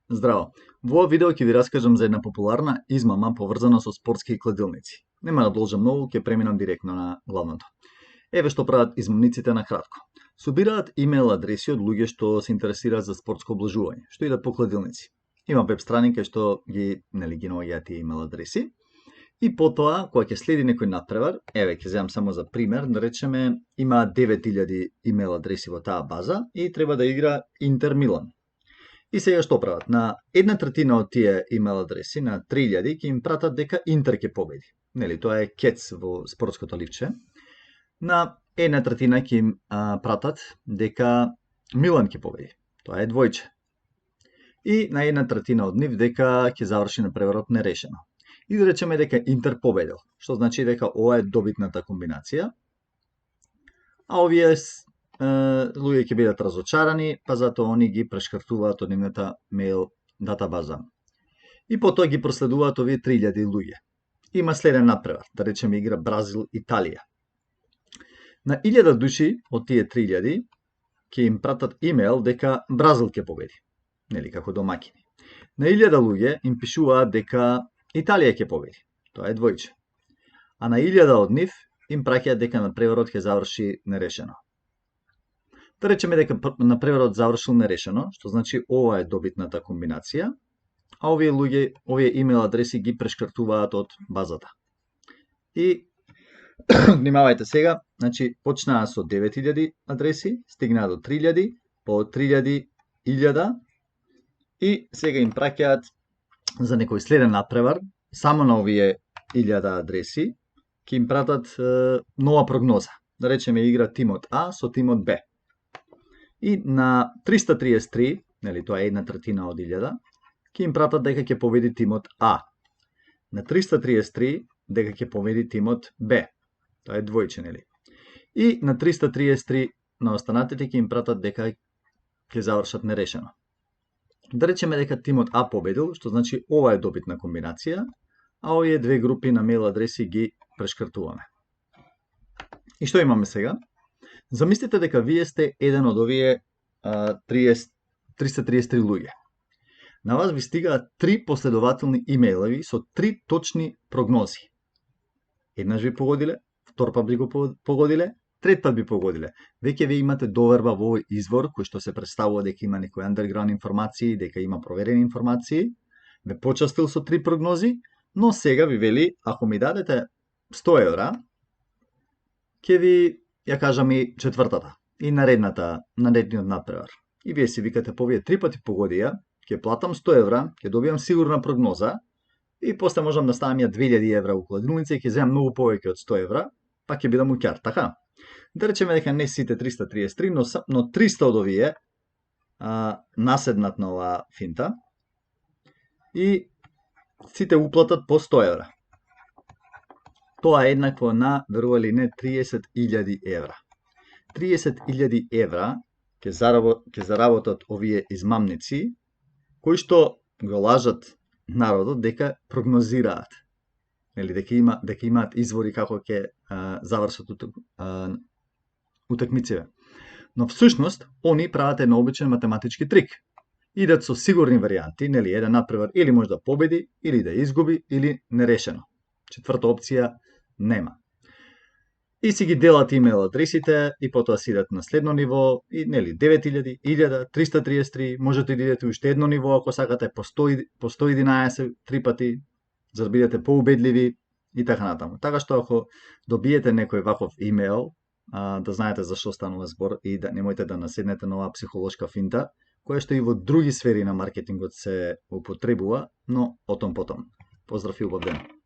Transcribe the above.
Здраво! Во овој видео ќе ви раскажам за една популарна измама поврзана со спортски кладилници. Нема да должам многу, ќе преминам директно на главното. Еве што прават измамниците на кратко. Собираат имейл адреси од луѓе што се интересираат за спортско облажување, што идат по кладилници. Има веб страни кај што ги наоѓаат тие имейл адреси. И потоа, кога ќе следи некој натпревар, еве ќе земам само за пример, да речеме има 9000 имейл адреси во таа база и треба да игра Интер Милан. И сега што прават? На 1/3 од тие имейл адреси, на 3000, ќе им пратат дека Интер ќе победи. Нели, тоа е кец во спортското ливче. На 1/3 ќе им пратат дека Милан ќе победи. Тоа е двојче. И на 1/3 од нив дека ќе заврши на преворот нерешено. И да речеме дека Интер победил, што значи дека ова е добитната комбинација, а овие луѓе ќе бидат разочарани, па затоа они ги прешкртуваат од нивната мейл датабаза. И потоа ги проследуваат овие 3000 луѓе. Има следен натпревар, да речеме игра Бразил-Италија. На 1000 души од тие 3000 ќе им пратат имейл дека Бразил ќе победи, нели, како домаќини. На 1000 луѓе им пишуваат дека Италија ќе победи, тоа е двојче. А на 1000 од нив им праќаат дека на преворот ќе заврши нерешено. Да речеме дека на преворот завршил нерешено, што значи ова е добитната комбинација, а овие луѓе, овие имейл адреси ги прешкртуваат од базата. И внимавајте сега, значи почнаа со 9000 адреси, стигнаа до 3000, по 3000, 1000 и сега им праќаат за некој следен натпревар, само на овие 1000 адреси, ќе им пратат нова прогноза. Да речеме игра тимот А со тимот Б. И на 333, нели, тоа е 1/3 од 1000, ќе им пратат дека ќе победи тимот А. На 333 дека ќе победи тимот Б. Тоа е двојче, нели? И на 333 на останатите ќе им пратат дека ќе завршат нерешено. Да речеме дека тимот А победил, што значи ова е добитна комбинација, а овие две групи на мейл адреси ги прешкртуваме. И што имаме сега? Замислите дека вие сте еден од овие 333 луѓе. На вас ви стигаат 3 последователни имейлови со 3 точни прогнози. Еднаш ви погодиле, втор пат би го погодиле, трет пат би погодиле. Веќе ви имате доверба во овој извор, кој што се представува дека има некои андерграунд информации, дека има проверени информации, ве почастил со 3 прогнози, но сега ви вели, ако ми дадете 100 евра, ќе ви ја кажам и четвртата, и наредниот натпревар. И вие си викате, по вие 3 пати погодија, ќе платам 100 евра, ќе добијам сигурна прогноза, и после можам да ставам ја 2000 евра у кладилница и ќе земам многу повеќе од 100 евра, па ќе бидам уќар, така? Да речеме дека не сите 333, но 300 од овие наседнат на оваа финта и сите уплатат по 100 евра. Тоа е еднакво на, верували не, 30.000 евра. 30.000 евра ќе заработат овие измамници, кои што го лажат народот дека прогнозираат. Нели, дека имаат извори како ќе завршат утакмиците. Но всушност, они прават еден обичен математички трик. Идат со сигурни варијанти, нели, еден натпревар или може да победи, или да изгуби, или нерешено. Четврта опција нема. И си ги делат имейл адресите и потоа си идат на следно ниво, и нели 9000, 1000, 333, можете да идете уште едно ниво ако сакате по 111 три пати, за да бидете поубедливи и така натаму. Така што ако добиете некој ваков имейл, да знаете за што станува збор и да немојте да наседнете на оваа психолошка финта, која што и во други сфери на маркетингот се употребува, но о том потом. Поздрав и убав ден!